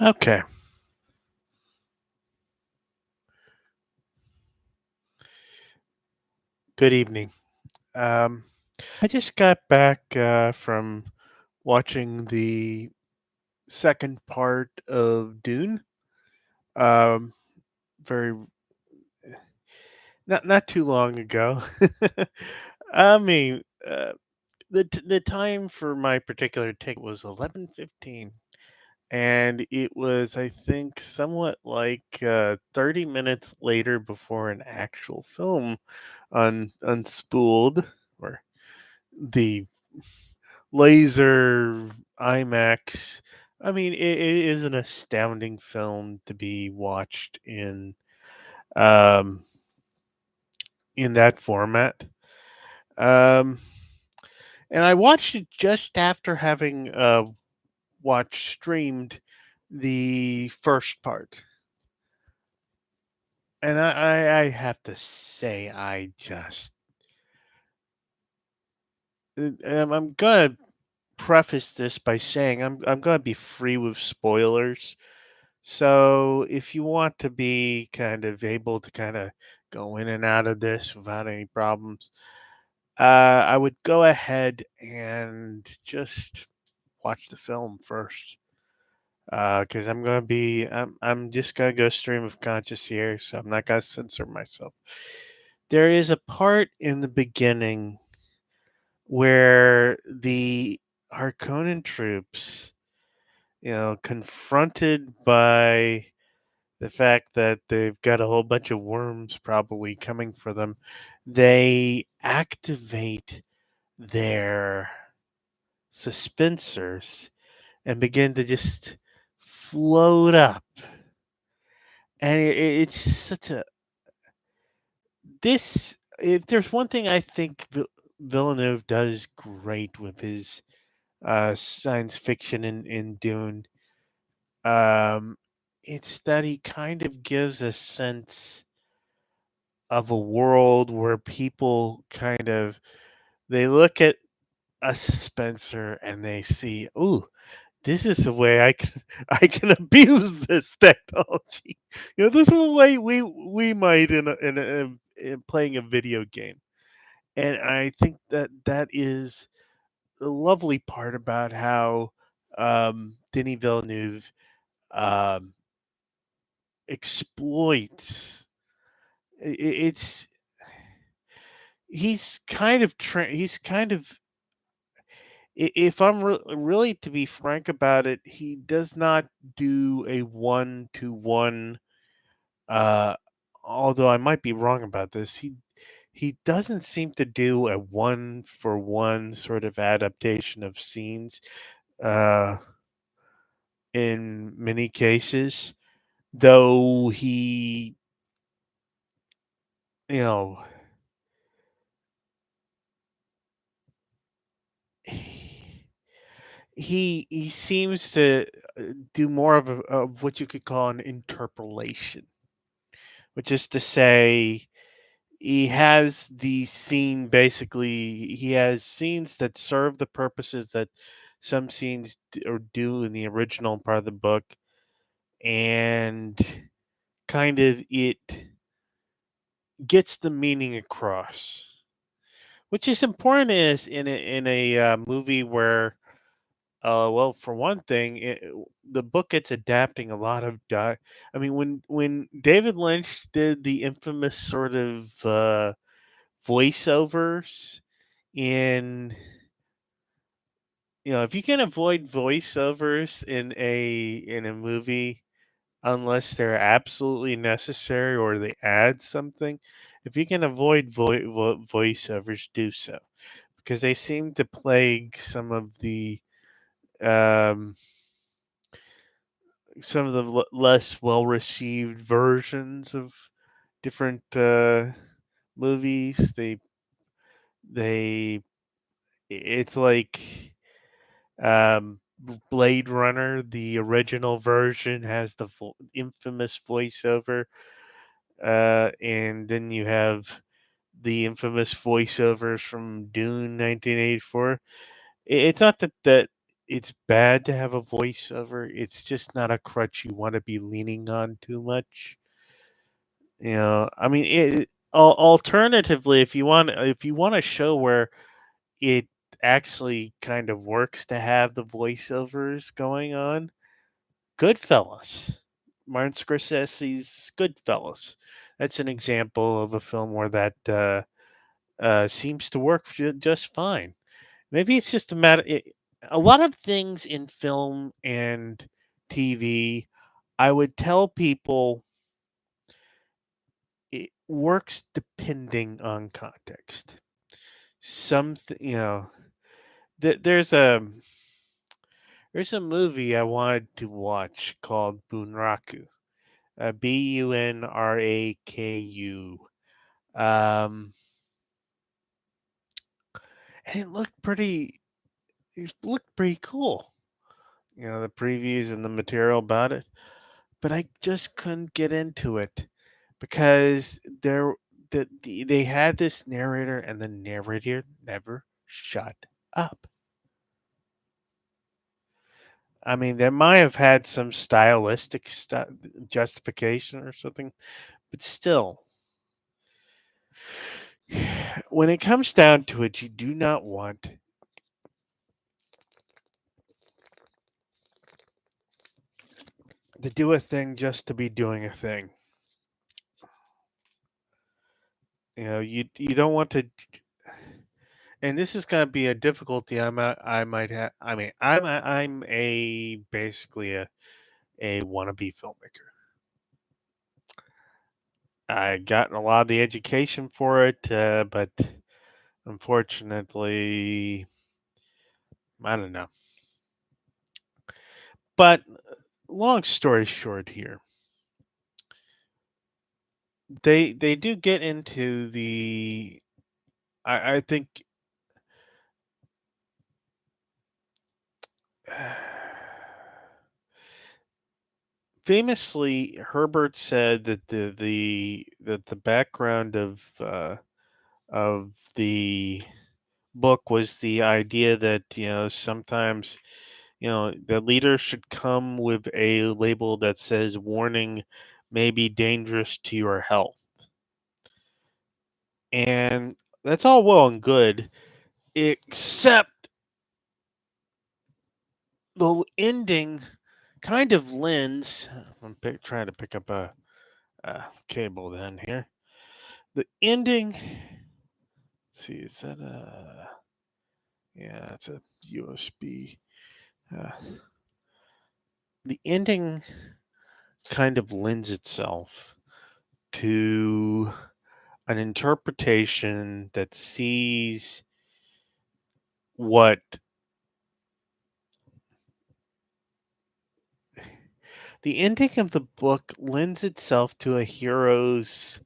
Okay. Good evening. Um, I just got back from watching the second part of Dune. Um, very not too long ago. I mean, the time for my particular take was 11:15, and it was, I think, somewhat like 30 minutes later before an actual film unspooled, or the laser IMAX. I mean, it is an astounding film to be watched um, in that format. Um, and I watched it just after having watched streamed the first part, and I have to say, I'm gonna preface this by saying I'm gonna be free with spoilers. So if you want to be kind of able to kind of go in and out of this without any problems, I would go ahead and just watch the film first. Because I'm just gonna go stream of conscious here, so I'm not gonna censor myself. There is a part in the beginning where the Harkonnen troops, confronted by the fact that they've got a whole bunch of worms probably coming for them, they activate their suspensors and begin to just float up. And it's just such a this. If there's one thing I think Villeneuve does great with his science fiction in Dune, um, it's that he kind of gives a sense of a world where people kind of they look at a dispenser and they see, "Ooh, this is the way I can I can abuse this technology." This is the way we might in playing a video game. And I think that that is the lovely part about how Denis Villeneuve um, exploits. It's he's kind of if I'm really to be frank about it, he does not do a one to one. Uh, Although I might be wrong about this, he doesn't seem to do a one for one sort of adaptation of scenes. Uh, in many cases, though you know, he seems to do more of what you could call an interpolation, which is to say he has the scene basically he has scenes that serve the purposes that some scenes or do in the original part of the book, and kind of it gets the meaning across, which is important is in a movie where well, for one thing, the book gets adapting a lot of I mean, when David Lynch did the infamous sort of voiceovers in if you can avoid voiceovers in a movie unless they're absolutely necessary or they add something, if you can avoid voiceovers, do so, because they seem to plague um some of the less well received versions of different movies. They it's like Blade Runner, the original version has the infamous voiceover, and then you have the infamous voiceovers from Dune 1984. It's not that it's bad to have a voiceover. It's just not a crutch you want to be leaning on too much. I mean, alternatively, if you want a show where it actually kind of works to have the voiceovers going on, Goodfellas, Martin Scorsese's Goodfellas. That's an example of a film where that seems to work just fine. Maybe it's just a matter. A lot of things in film and TV, I would tell people it works depending on context. Th- there's a there's a movie I wanted to watch called Bunraku, Bunraku, um, and it looked pretty cool. The previews and the material about it, but I just couldn't get into it because they had this narrator, and the narrator never shut up. I mean, they might have had some stylistic justification or something, but still, when it comes down to it, you do not want to do a thing just to be doing a thing. You don't want to, and this is going to be a difficulty I might have. I mean, I'm a basically a wannabe filmmaker. I gotten a lot of the education for it, but unfortunately, I don't know. But long story short, here they do get into the. I think famously Herbert said that the background of the book was the idea that sometimes the leader should come with a label that says warning may be dangerous to your health, and that's all well and good, except the ending kind of lends. Trying to pick up a cable down here. The ending. Let's see, is that a? Yeah, it's a USB. Uh, the ending kind of lends itself to an interpretation that sees what the ending of the book lends itself to a hero's,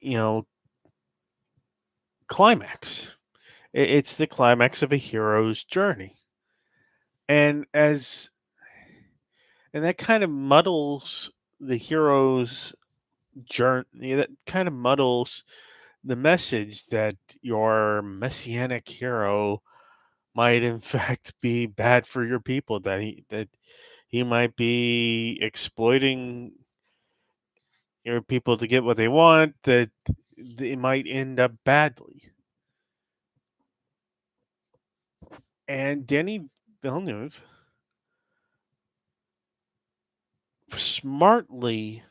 you know, climax. It's the climax of a hero's journey. And as and that kind of muddles the hero's journey. That kind of muddles the message that your messianic hero might in fact be bad for your people, that he might be exploiting your people to get what they want, that they might end up badly. And Denny Villeneuve smartly,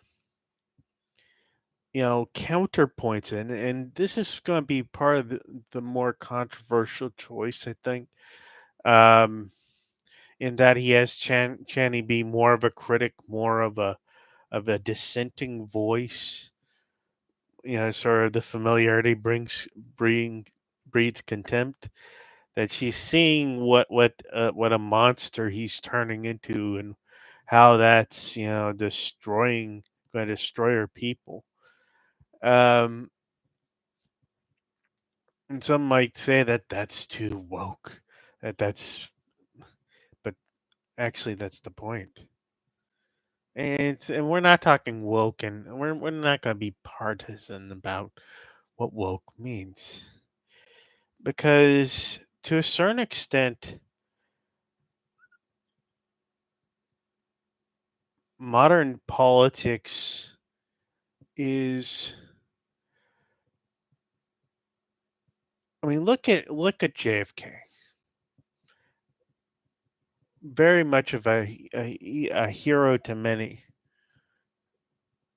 counterpoints it. And this is going to be part of the more controversial choice, I think. Um, in that he has Channy be more of a critic, more of a dissenting voice. Sort of the familiarity breeds contempt. That she's seeing what a monster he's turning into, and how that's going to destroy her people. Um, and some might say that that's too woke. But actually that's the point. And we're not talking woke, and we're not going to be partisan about what woke means, because to a certain extent, modern politics is, I mean, look at JFK. Very much of a hero to many,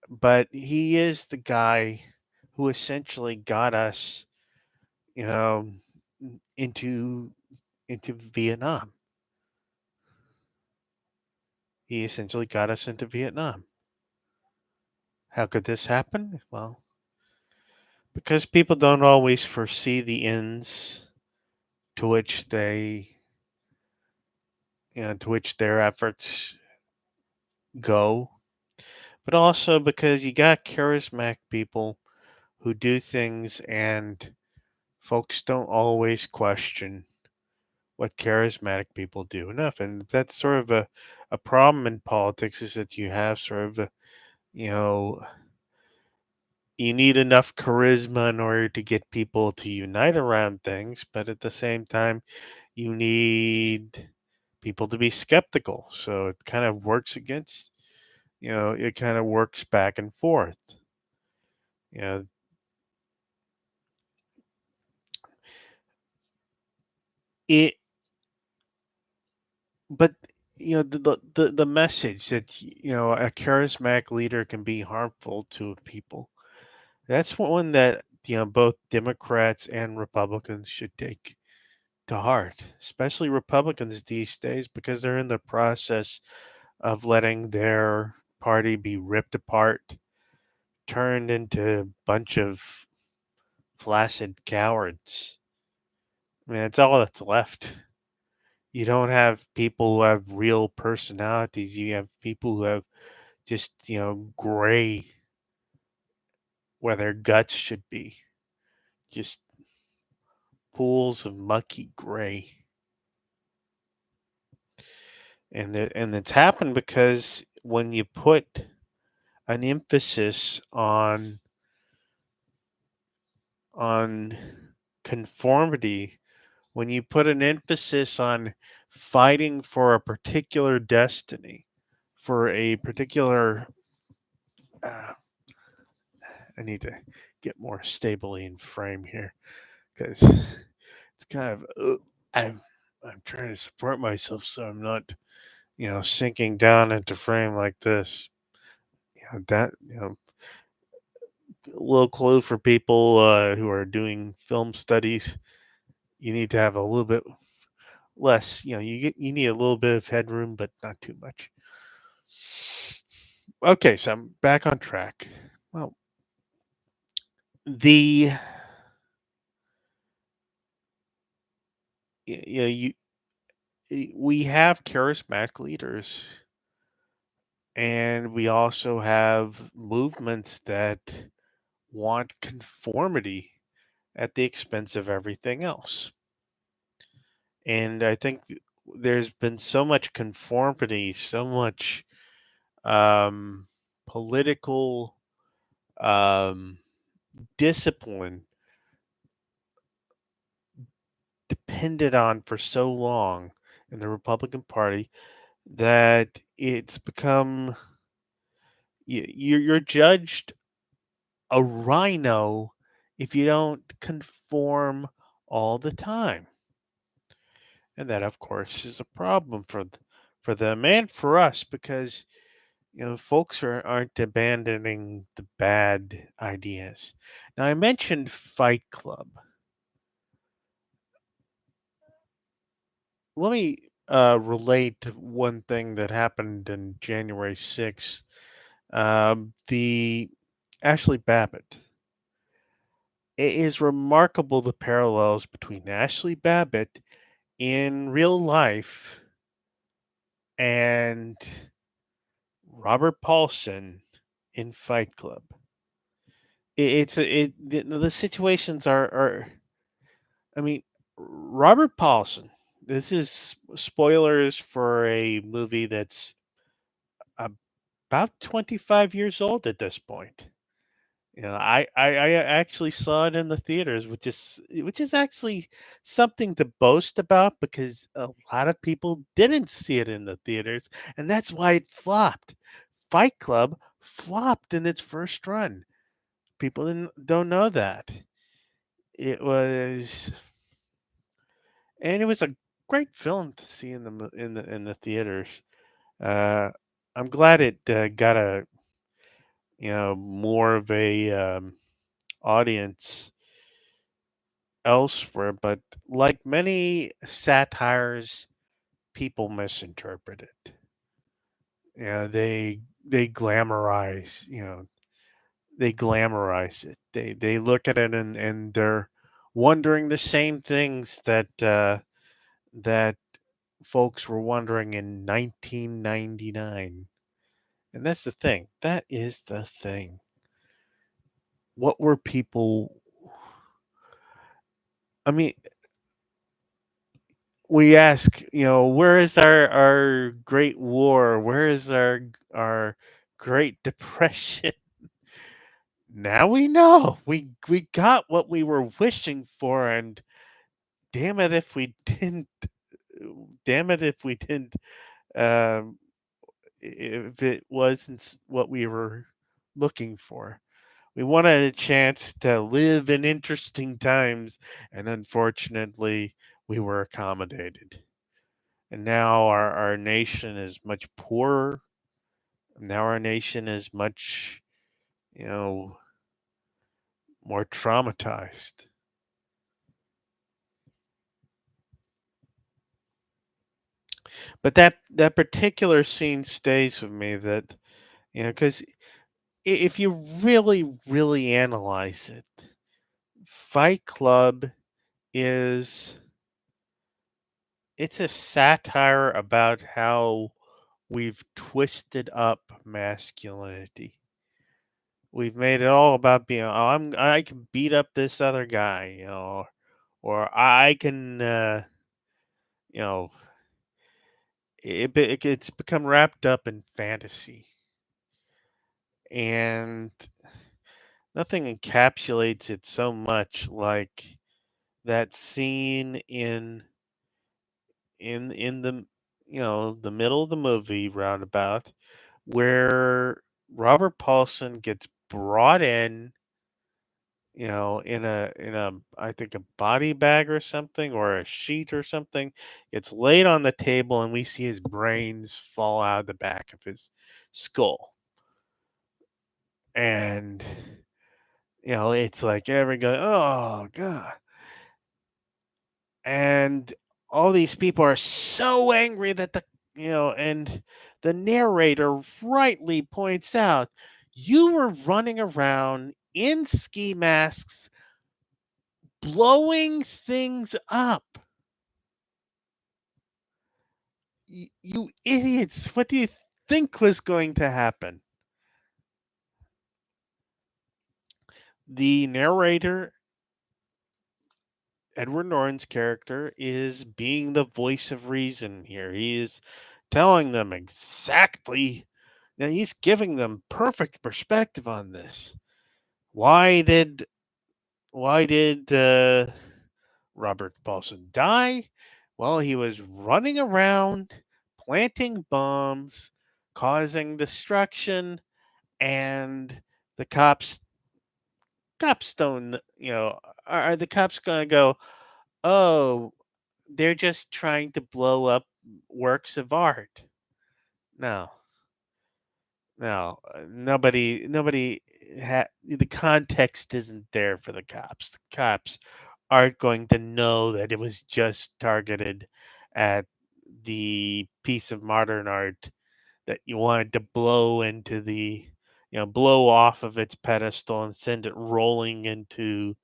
but he is the guy who essentially got us, you know, into Vietnam. He essentially got us into Vietnam. How could this happen? Well, because people don't always foresee the ends to which to which their efforts go, but also because you got charismatic people who do things and folks don't always question what charismatic people do enough. And that's sort of a problem in politics, is that you have sort of you know, you need enough charisma in order to get people to unite around things, but at the same time, you need people to be skeptical. So it kind of works against, it kind of works back and forth. You know, it, but the message that a charismatic leader can be harmful to people. That's one that both Democrats and Republicans should take to heart, especially Republicans these days, because they're in the process of letting their party be ripped apart, turned into a bunch of flaccid cowards. I mean, that's all that's left. You don't have people who have real personalities. You have people who have just, gray where their guts should be. Just pools of mucky gray. And it's happened because when you put an emphasis on conformity, when you put an emphasis on fighting for a particular destiny, for a particular, uh, I need to get more stably in frame here because it's kind of, I'm trying to support myself so I'm not, sinking down into frame like this. That, a little clue for people who are doing film studies. You need to have a little bit less. You need a little bit of headroom, but not too much. Okay, so I'm back on track. Well, the you we have charismatic leaders, and we also have movements that want conformity at the expense of everything else. And I think there's been so much conformity, so much um, political um, discipline depended on for so long in the Republican Party that it's become, you're judged a rhino if you don't conform all the time. And that, of course, is a problem for them and for us, because folks aren't abandoning the bad ideas. Now, I mentioned Fight Club. Let me relate one thing that happened in January 6th. The Ashley Babbitt. It is remarkable the parallels between Ashley Babbitt in real life and Robert Paulson in Fight Club. The situations are, I mean, Robert Paulson. This is spoilers for a movie that's about 25 years old at this point. I actually saw it in the theaters, which is actually something to boast about, because a lot of people didn't see it in the theaters, and that's why it flopped. Fight Club flopped in its first run. People don't know that. It was and it was a great film to see in the theaters. Uh, I'm glad it got a more of a audience elsewhere, but like many satires, people misinterpret it. Yeah, they glamorize, they glamorize it. They look at it and they're wondering the same things that folks were wondering in 1999. And that's the thing. That is the thing. What were people I mean, we ask, where is our Great War? Where is our Great Depression? Now we know. We got what we were wishing for, and damn it if we didn't. Damn it if we didn't. Um, if it wasn't what we were looking for. We wanted a chance to live in interesting times, and unfortunately, we were accommodated. And now our nation is much poorer. Now our nation is much, you know, more traumatized. But that particular scene stays with me. That because if you really analyze it, Fight Club is it's a satire about how we've twisted up masculinity. We've made it all about being, oh, I can beat up this other guy, or I can, you know, it's become wrapped up in fantasy, and nothing encapsulates it so much like that scene in the the middle of the movie roundabout where Robert Paulson gets brought in, in a I think a body bag or something or a sheet or something. It's laid on the table and we see his brains fall out of the back of his skull. And it's like every guy, oh god. And all these people are so angry that and the narrator rightly points out you were running around in ski masks blowing things up. You idiots. What do you think was going to happen? The narrator, Edward Norton's character, is being the voice of reason here. He is telling them exactly. Now he's giving them perfect perspective on this. Why did Robert Paulson die? Well, he was running around planting bombs, causing destruction, and the cops don't are the cops gonna go, oh, they're just trying to blow up works of art? No, no, nobody the context isn't there for the cops. The cops aren't going to know that it was just targeted at the piece of modern art that you wanted to blow into blow off of its pedestal and send it rolling into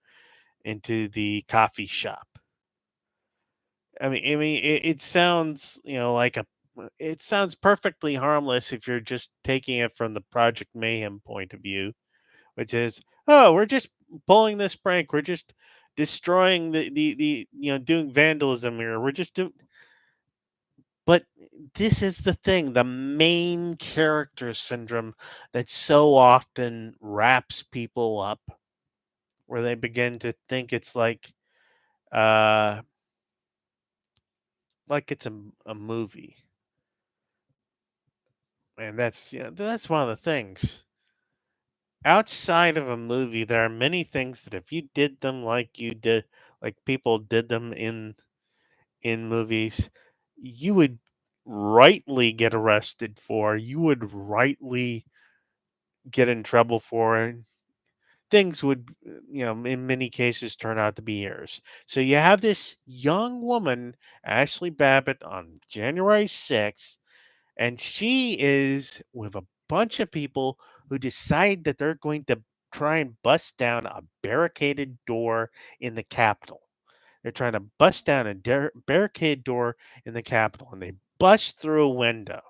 the coffee shop. I mean, it sounds, like it sounds perfectly harmless if you're just taking it from the Project Mayhem point of view, which is, oh, we're just pulling this prank, we're just destroying the doing vandalism here, we're just doing. But this is the thing, the main character syndrome that so often wraps people up, where they begin to think it's uh like it's a movie. And that's one of the things. Outside of a movie, there are many things that if you did them like you did, like people did them in movies, you would rightly get arrested for. You would rightly get in trouble for, and things would, in many cases turn out to be yours. So you have this young woman, Ashley Babbitt, on January 6th, and she is with a bunch of people who decide that they're going to try and bust down a barricaded door in the Capitol. They're trying to bust down a barricade door in the Capitol, and they bust through a window.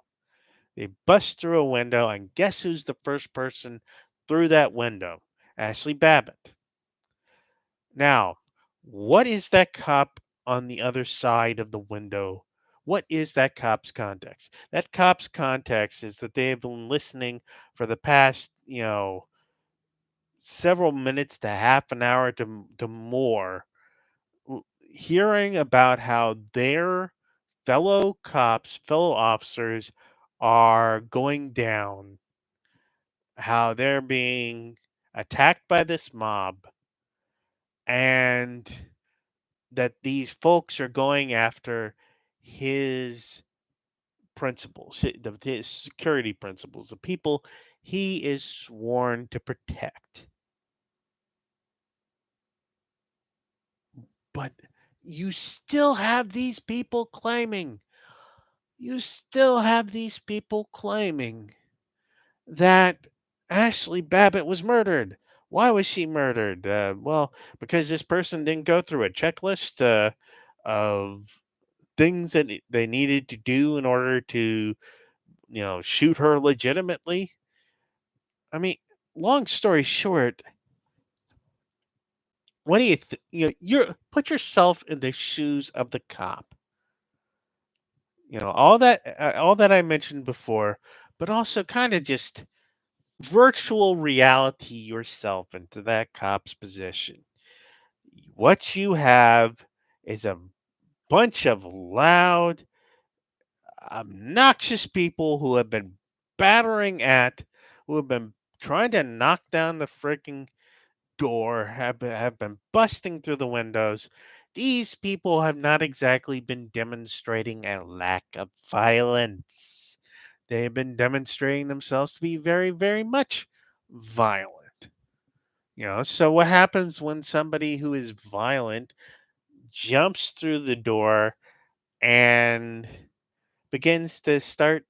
They bust through a window, and guess who's the first person through that window? Ashley Babbitt. Now, what is that cop on the other side of the window? What is that cop's context? That cop's context is that they have been listening for the past, several minutes to half an hour to more, hearing about how their fellow cops, fellow officers are going down, how they're being attacked by this mob, and that these folks are going after his principles, his security principles, the people he is sworn to protect. But you still have these people claiming, you still have these people claiming that Ashley Babbitt was murdered. Why was she murdered? Well, because this person didn't go through a checklist of things that they needed to do in order to, shoot her legitimately. I mean, long story short, what do you put yourself in the shoes of the cop. All that I mentioned before, but also kind of just virtual reality yourself into that cop's position. What you have is a bunch of loud, obnoxious people who have been battering at, who have been trying to knock down the freaking door, have been busting through the windows. These people have not exactly been demonstrating a lack of violence. They have been demonstrating themselves to be very, very much violent. So what happens when somebody who is violent jumps through the door and begins to starts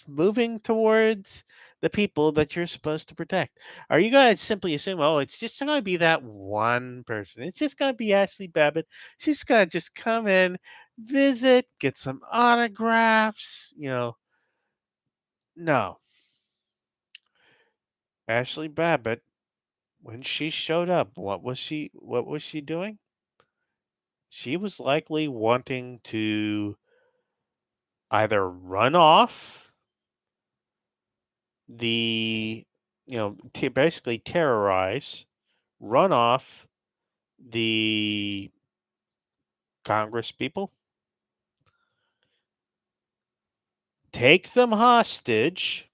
moving towards the people that you're supposed to protect? Are you going to simply assume, oh, it's just going to be that one person? It's just going to be Ashley Babbitt. She's going to just come in, visit, get some autographs. No. Ashley Babbitt, when she showed up, what was she doing? She was likely wanting to either run off the, basically terrorize, run off the Congress people, take them hostage,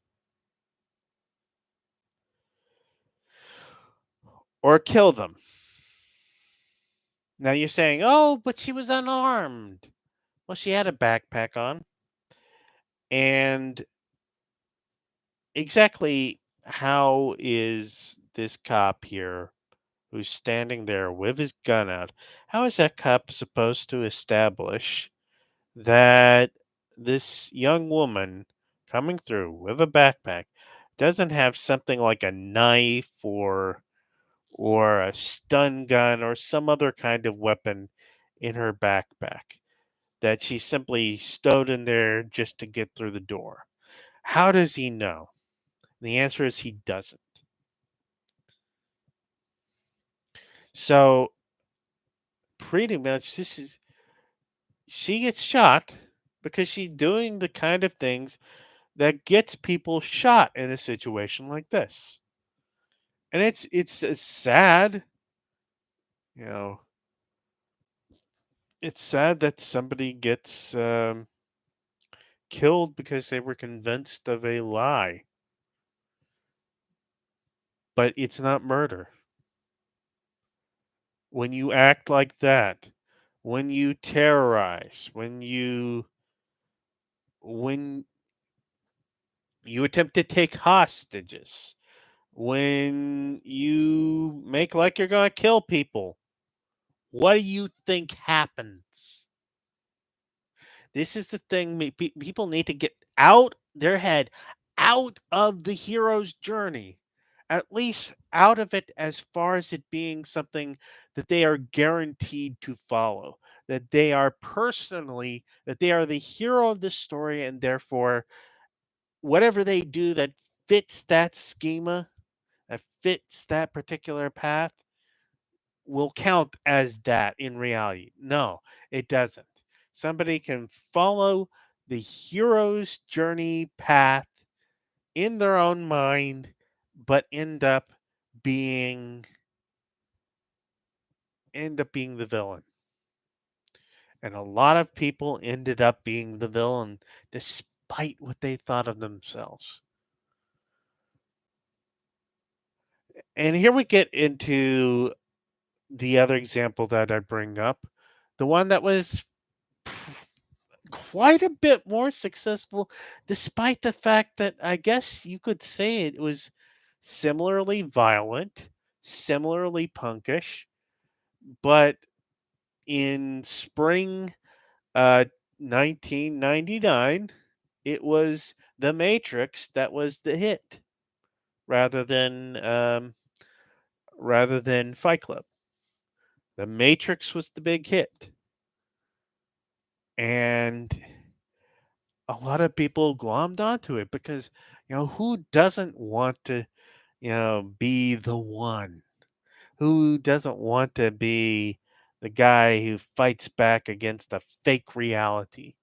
or kill them. Now you're saying, oh, but she was unarmed. Well, she had a backpack on. And exactly how is this cop here who's standing there with his gun out? How is that cop supposed to establish that this young woman coming through with a backpack doesn't have something like a knife or a stun gun or some other kind of weapon in her backpack that she simply stowed in there just to get through the door? How does he know? The answer is he doesn't. So pretty much she gets shot because she's doing the kind of things that gets people shot in a situation like this. And it's sad, you know, it's sad that somebody gets killed because they were convinced of a lie. But it's not murder. When you act like that, when you terrorize, when you attempt to take hostages, when you make like you're going to kill people, what do you think happens? This is the thing people need to get out their head, out of the hero's journey, at least out of it as far as it being something that they are guaranteed to follow, that they are personally, that they are the hero of the story, and therefore, whatever they do that fits that schema, that fits that particular path, will count as that in reality. No, it doesn't. Somebody can follow the hero's journey path in their own mind, but being end up being the villain. And a lot of people ended up being the villain despite what they thought of themselves. And here we get into the other example that I bring up, the one that was quite a bit more successful, despite the fact that I guess you could say it was similarly violent, similarly punkish, but in spring 1999, it was The Matrix that was the hit rather than Fight Club. The Matrix was the big hit, and a lot of people glommed onto it because who doesn't want to be the one? Who doesn't want to be the guy who fights back against a fake reality?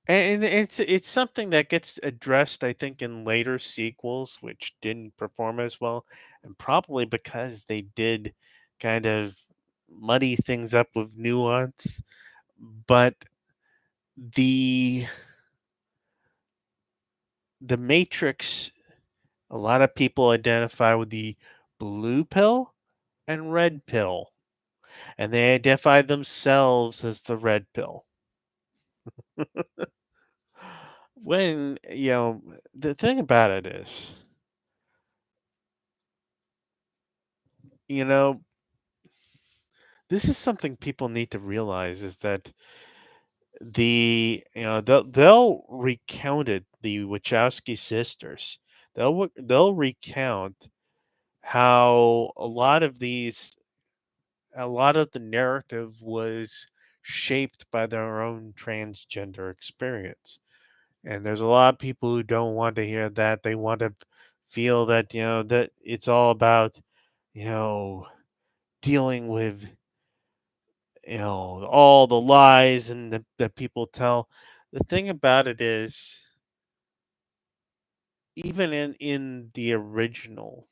And it's something that gets addressed, I think, in later sequels, which didn't perform as well, and probably because they did kind of muddy things up with nuance. But the the Matrix, a lot of people identify with the blue pill and red pill, and they identify themselves as the red pill. When, the thing about it is, you know, this is something people need to realize is that they'll recount it, the Wachowski sisters. They'll recount how a lot of the narrative was shaped by their own transgender experience. And there's a lot of people who don't want to hear that. They want to feel that, that it's all about, you know, dealing with, all the lies and that people tell. The thing about it is, even in the original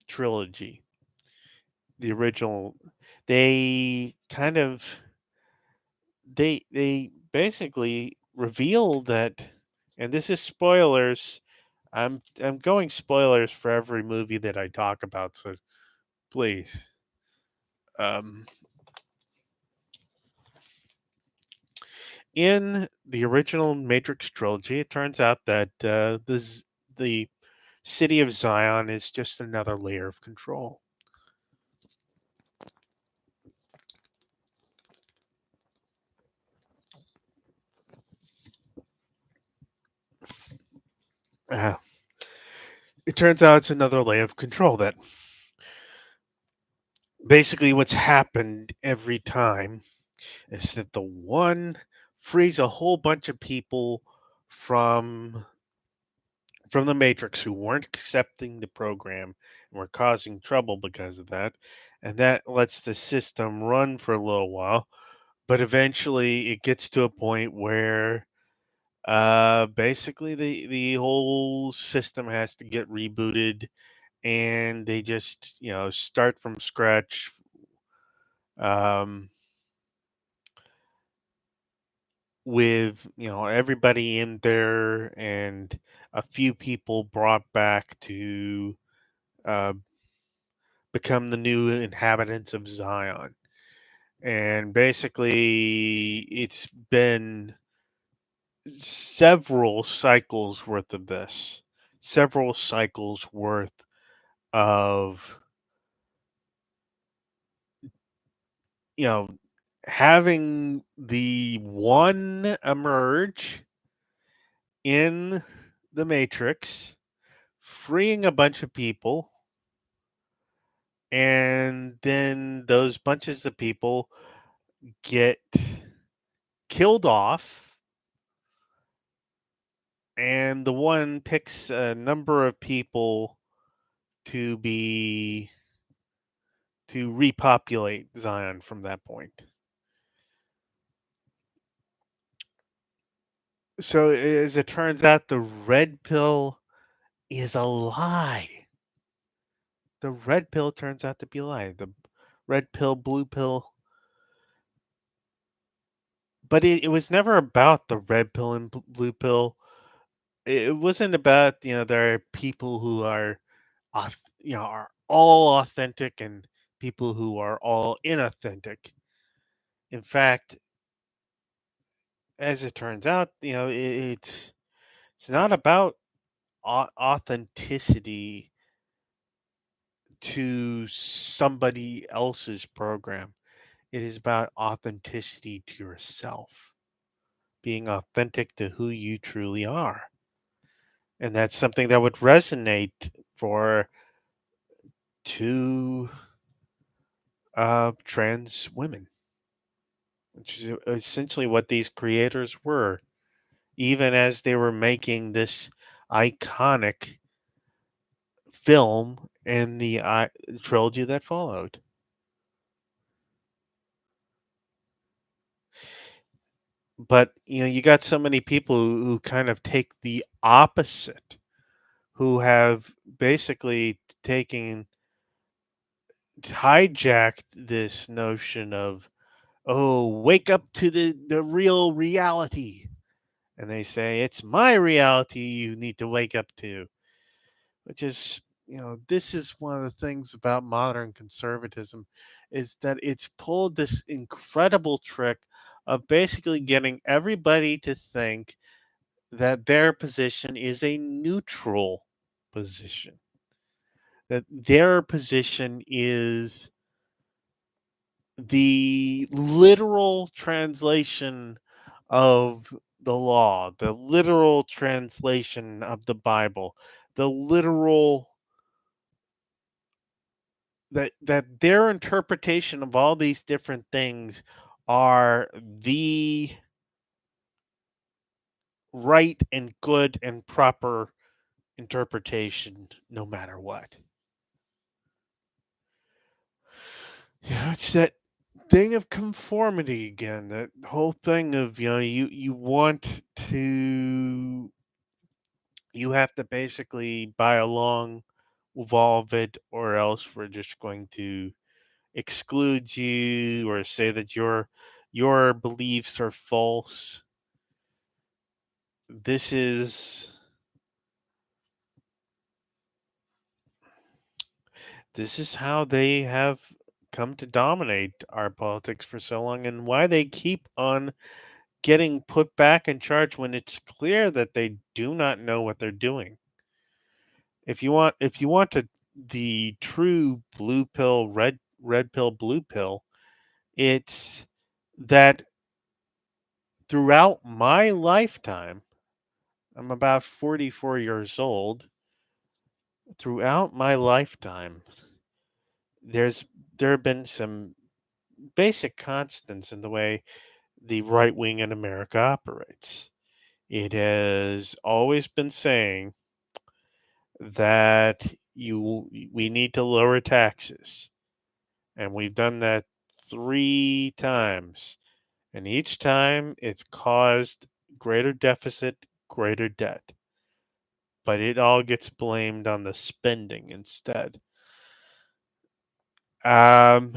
trilogy, the original, they kind of they basically reveal that, and this is spoilers. I'm going spoilers for every movie that I talk about, so please. Um, in the original Matrix trilogy, it turns out that the city of Zion is just another layer of control. Uh, it turns out it's another layer of control that basically what's happened every time is that the one frees a whole bunch of people from the Matrix who weren't accepting the program and were causing trouble because of that, and that lets the system run for a little while. But eventually, it gets to a point where basically the whole system has to get rebooted, and they just start from scratch um, with everybody in there and a few people brought back to uh, become the new inhabitants of Zion. And basically, it's been several cycles worth of this, several cycles worth of, you know, having the one emerge in the Matrix, freeing a bunch of people, and then those bunches of people get killed off, and the one picks a number of people to be to repopulate Zion from that point. So as it turns out, the red pill is a lie. The red pill turns out to be a lie. The red pill, blue pill, but it was never about the red pill and blue pill. It wasn't about there are people who are, are all authentic and people who are all inauthentic. In fact, as it turns out, it's not about authenticity to somebody else's program. It is about authenticity to yourself, being authentic to who you truly are. And that's something that would resonate for two trans women, which is essentially what these creators were, even as they were making this iconic film and the trilogy that followed. But you got so many people who kind of take the opposite, who have basically taken hijacked this notion of, oh, wake up to the real reality, and they say it's my reality you need to wake up to, which is, this is one of the things about modern conservatism, is that it's pulled this incredible trick of basically getting everybody to think that their position is a neutral position, that their position is the literal translation of the law, the literal translation of the Bible, the literal that their interpretation of all these different things are the right and good and proper interpretation no matter what. Yeah, it's that thing of conformity again. That whole thing of you want to you have to basically buy along with all of it, or else we're just going to exclude you or say that your beliefs are false. This is this is how they have come to dominate our politics for so long, and why they keep on getting put back in charge when it's clear that they do not know what they're doing. If you want the true blue pill, red pill, blue pill, it's that throughout my lifetime, I'm about 44 years old. Throughout my lifetime, there's there have been some basic constants in the way the right wing in America operates. It has always been saying that we need to lower taxes, and we've done that 3 times, and each time it's caused greater deficit, greater debt, but it all gets blamed on the spending instead. um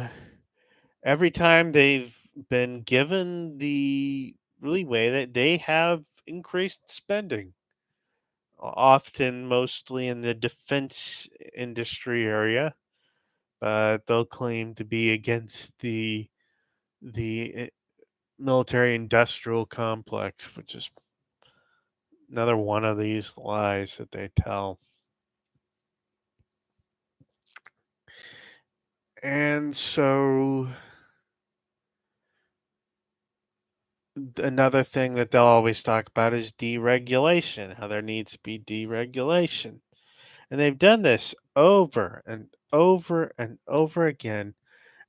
Every time they've been given the leeway that they have increased spending, often mostly in the defense industry area, but they'll claim to be against the military industrial complex, which is another one of these lies that they tell. And so another thing that they'll always talk about is deregulation, how there needs to be deregulation. And they've done this over and over and over again.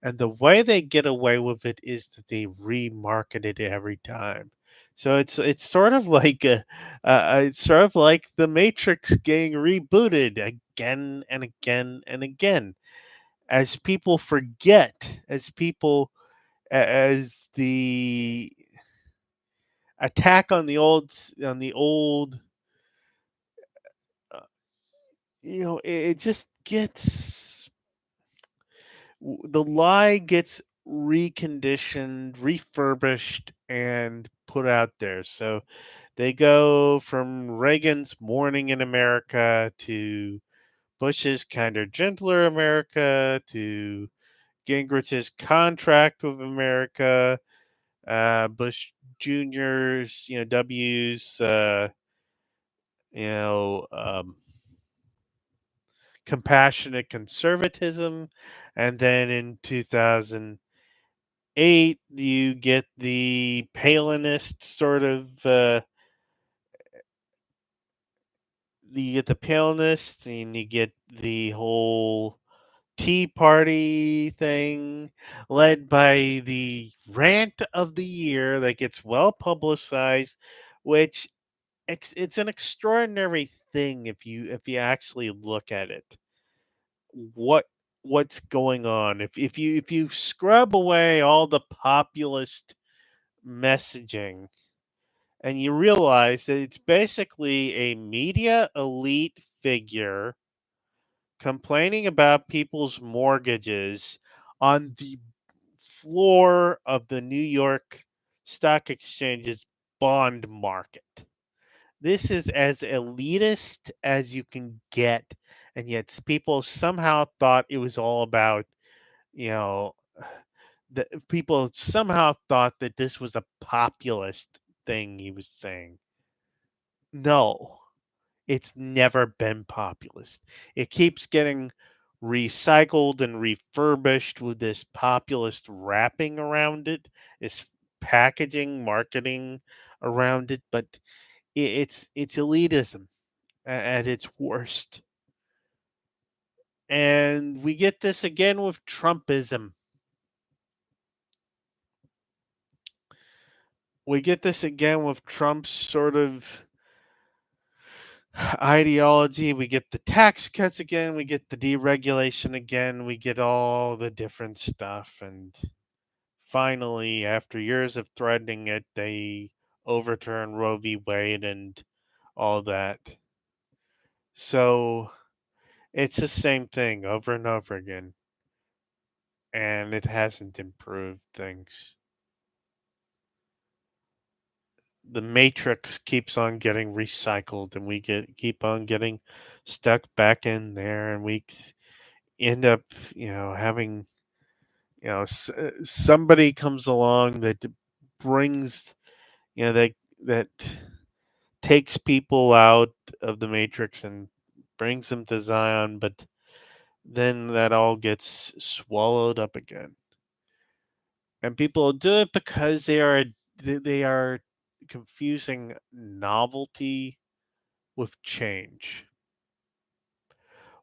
And the way they get away with it is that they remarket it every time. So it's sort of like it's sort of like the Matrix getting rebooted again and again and again, as people forget, as the attack on the old, uh, it just gets the lie gets reconditioned, refurbished, and put out there. So they go from Reagan's Morning in America to Bush's kinder, gentler America to Gingrich's Contract with America, Bush Jr.'s, W's, you know, um, compassionate conservatism. And then in 2008, you get the Palinist sort of, you get the Palinists, and you get the whole Tea Party thing led by the rant of the year that gets well publicized, which it's an extraordinary thing if you actually look at it. What what's going on? If you scrub away all the populist messaging and you realize that it's basically a media elite figure complaining about people's mortgages on the floor of the New York Stock Exchange's bond market. This is as elitist as you can get, and yet people somehow thought it was all about, you know, the people somehow thought that this was a populist thing he was saying. No, it's never been populist. It keeps getting recycled and refurbished with this populist wrapping around it, this packaging, marketing around it, but it's elitism at its worst. And we get this again with Trumpism. We get this again with Trump's sort of ideology. We get the tax cuts again. We get the deregulation again. We get all the different stuff. And finally, after years of threatening it, they overturn Roe v. Wade and all that. So it's the same thing over and over again. And it hasn't improved things. The matrix keeps on getting recycled, and we keep on getting stuck back in there, and we end up, having, somebody comes along that brings, that takes people out of the matrix and brings them to Zion, but then that all gets swallowed up again. And people do it because they are confusing novelty with change.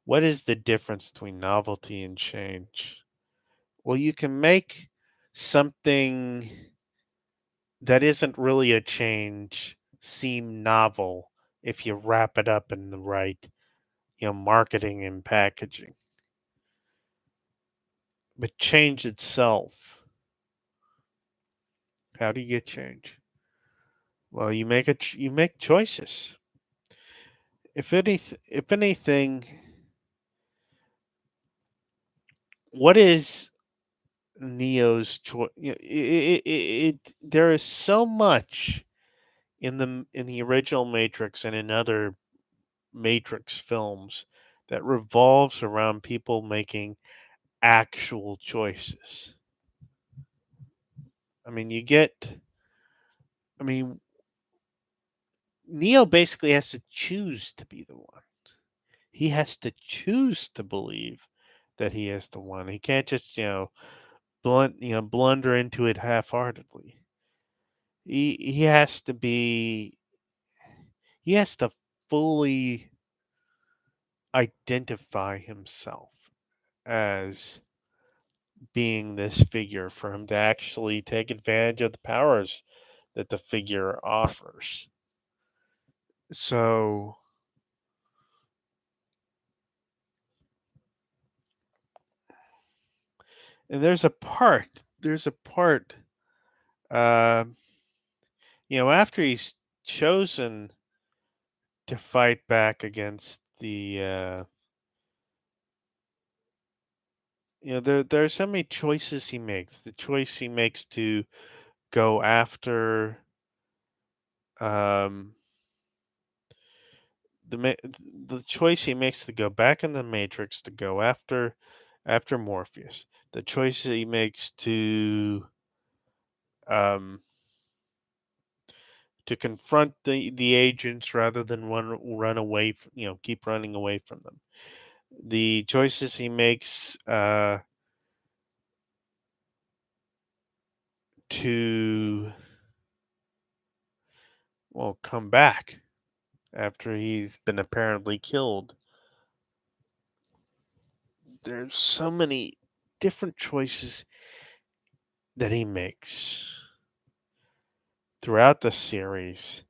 What is the difference between novelty and change? Well, you can make something that isn't really a change seem novel if you wrap it up in the right, marketing and packaging. But change itself, how do you get change? Well, you make choices. If anything, what is Neo's choice. There is so much in the original Matrix and in other Matrix films that revolves around people making actual choices. I mean, you get. I mean, Neo basically has to choose to be the one. He has to choose to believe that he is the one. He can't just blunder into it half-heartedly. He has to be. He has to fully identify himself as being this figure for him to actually take advantage of the powers that the figure offers. So, and there's a part, uh, after he's chosen to fight back against there are so many choices he makes. The choice he makes to go after, um, the choice he makes to go back in the Matrix to go after Morpheus, the choice he makes um, to confront the agents rather than run away, keep running away from them. The choices he makes to come back after he's been apparently killed. There's so many different choices that he makes throughout the series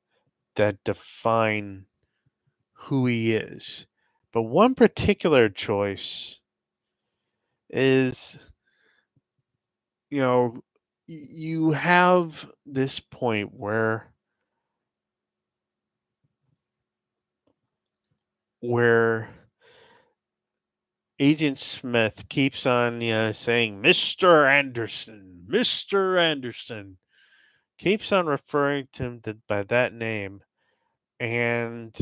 that define who he is. But one particular choice is, you know, you have this point where Agent Smith keeps on, saying, "Mr. Anderson, Mr. Anderson," keeps on referring to him by that name, and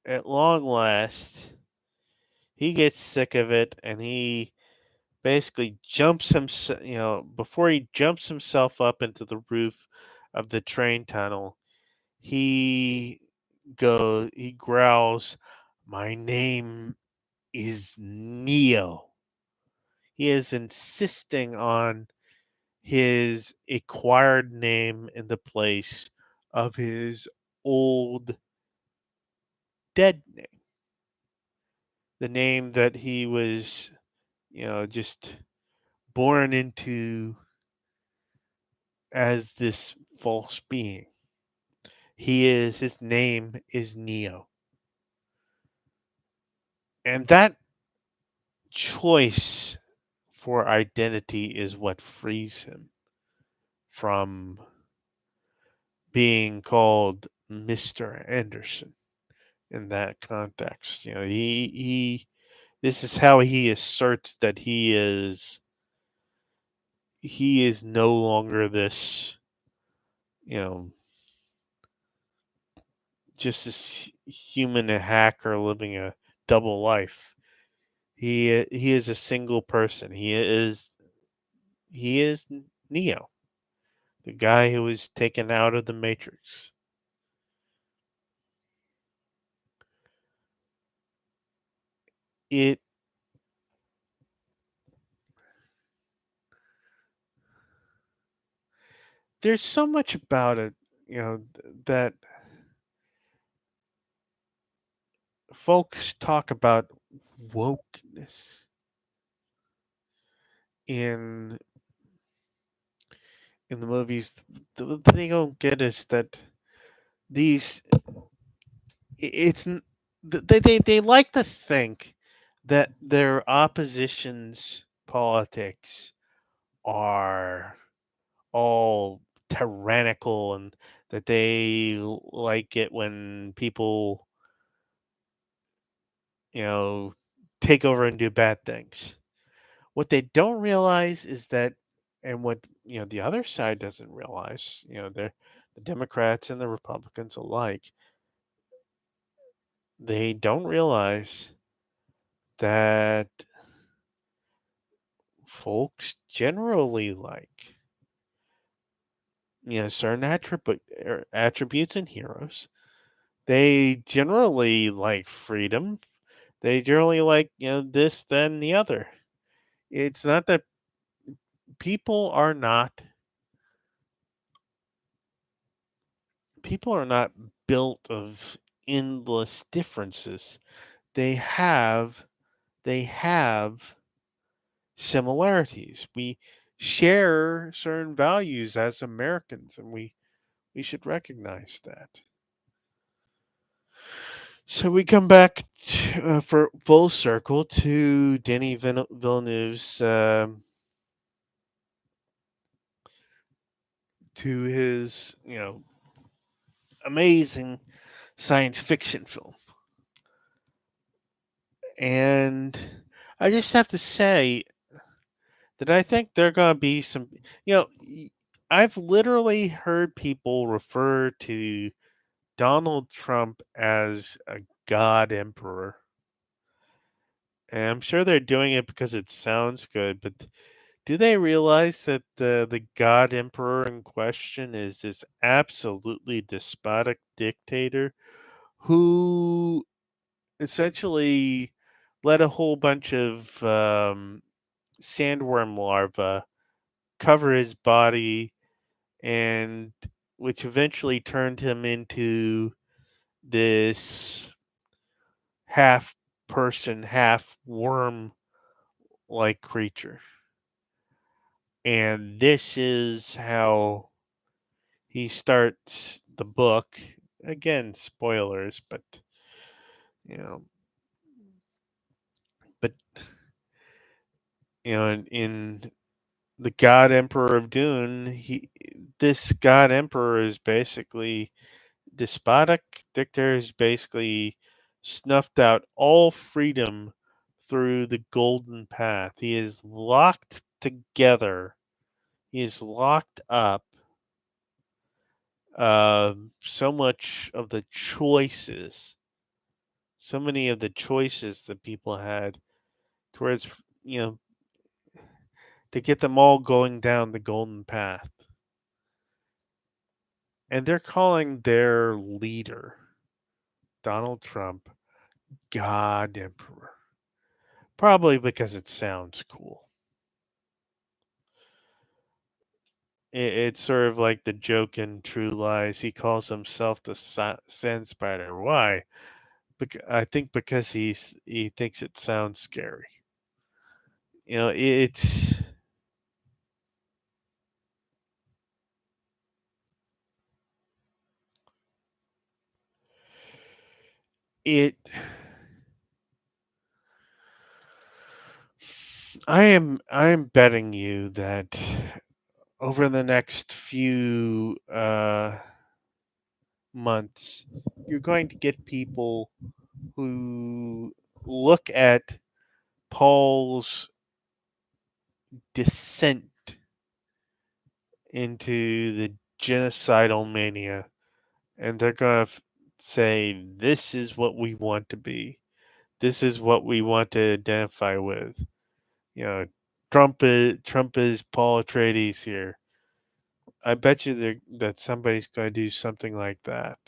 at long last, he gets sick of it, and he basically jumps himself, before he jumps himself up into the roof of the train tunnel, he he growls, "My name is Neo." He is insisting on his acquired name in the place of his old dead name, the name that he was, just born into as this false being. His name is Neo. And that choice for identity is what frees him from being called Mr. Anderson in that context. This is how he asserts that he is no longer this, you know, just this human hacker living a double life. He is a single person. He is Neo, the guy who was taken out of the Matrix. It There's so much about it, that folks talk about wokeness in the movies. The thing they don't get is that these it's they like to think that their opposition's politics are all tyrannical, and that they like it when people, you know take over and do bad things. What they don't realize is that, and what the other side doesn't realize, they're the Democrats and the Republicans alike, they don't realize that folks generally like certain attributes in heroes. They generally like freedom. They generally like this, then the other. It's not that people are not people are not built of endless differences. They have similarities. We share certain values as Americans, and we should recognize that. So we come back for full circle to Villeneuve's to his amazing science fiction film, and I just have to say that I think there are gonna be some. You know, I've literally heard people refer to Donald Trump as a god emperor. And I'm sure they're doing it because it sounds good, but do they realize that the god emperor in question is this absolutely despotic dictator who essentially let a whole bunch of sandworm larvae cover his body, and which eventually turned him into this half person, half worm like creature. And this is how he starts the book. Again, spoilers, but you know, but in the God Emperor of Dune, this God Emperor is basically despotic dictator. Is basically snuffed out all freedom through the golden path. He is locked together. He is locked up. So much of the choices, so many of the choices that people had towards, you know, to get them all going down the golden path. And they're calling their leader, Donald Trump, God Emperor. Probably because it sounds cool. It's sort of like the joke in True Lies. He calls himself the Sand Spider. Why? I think because he thinks it sounds scary. It's it. I am betting you that over the next few months, you're going to get people who look at Paul's descent into the genocidal mania, and they're going to say, "This is what we want to be. This is what we want to identify with." You know, Trump is Paul Atreides here. I bet you that somebody's going to do something like that.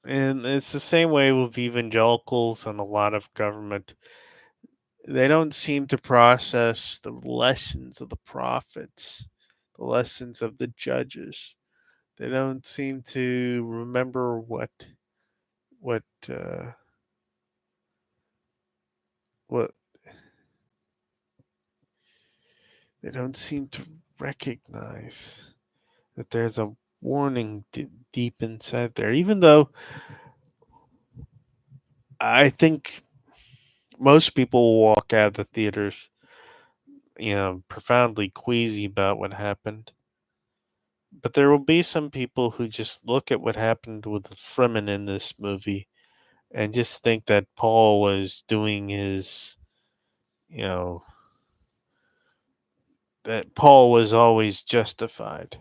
And it's the same way with evangelicals and a lot of government. They don't seem to process the lessons of the prophets, the lessons of the judges. They don't seem to remember what uh, what they don't seem to recognize that there's a warning deep inside there. Even though I think most people will walk out of the theaters, profoundly queasy about what happened. But there will be some people who just look at what happened with the Fremen in this movie and just think that Paul was doing his, you know, that Paul was always justified.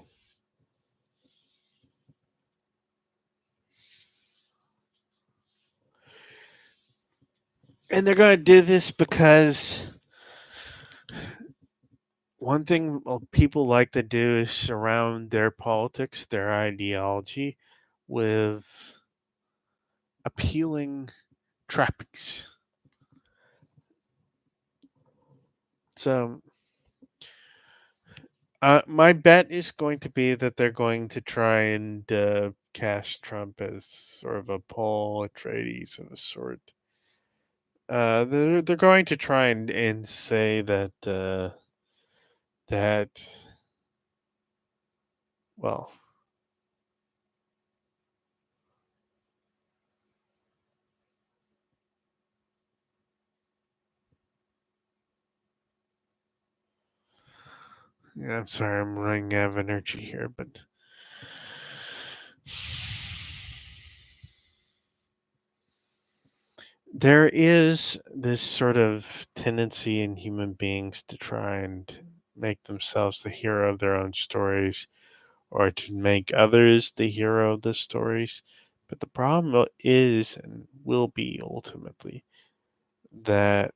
And they're going to do this because one thing people like to do is surround their politics, their ideology, with appealing trappings. So, my bet is going to be that they're going to try and cast Trump as sort of a Paul Atreides of a sort. They're going to try and say that that well, yeah, I'm sorry, I'm running out of energy here, but there is this sort of tendency in human beings to try and make themselves the hero of their own stories or to make others the hero of the stories. But the problem is and will be ultimately that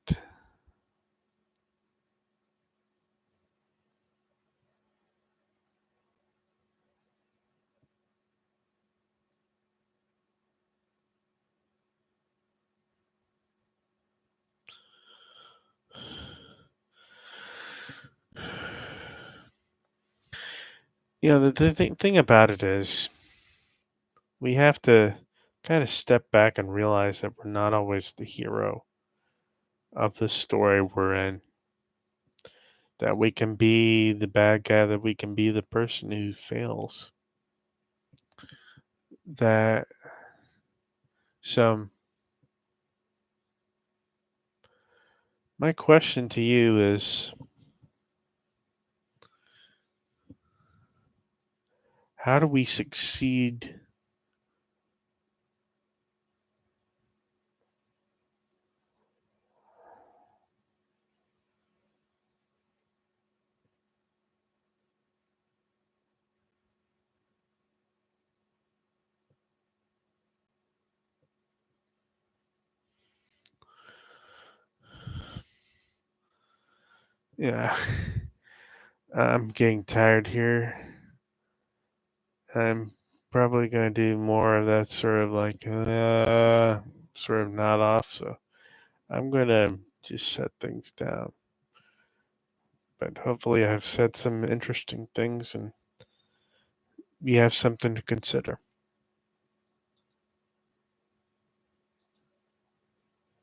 the thing about it is we have to kind of step back and realize that we're not always the hero of the story we're in. That we can be the bad guy, that we can be the person who fails. That so my question to you is how do we succeed? Yeah, I'm getting tired here. I'm probably going to do more of that sort of like sort of nod off. So I'm going to just shut things down. But hopefully, I've said some interesting things and you have something to consider.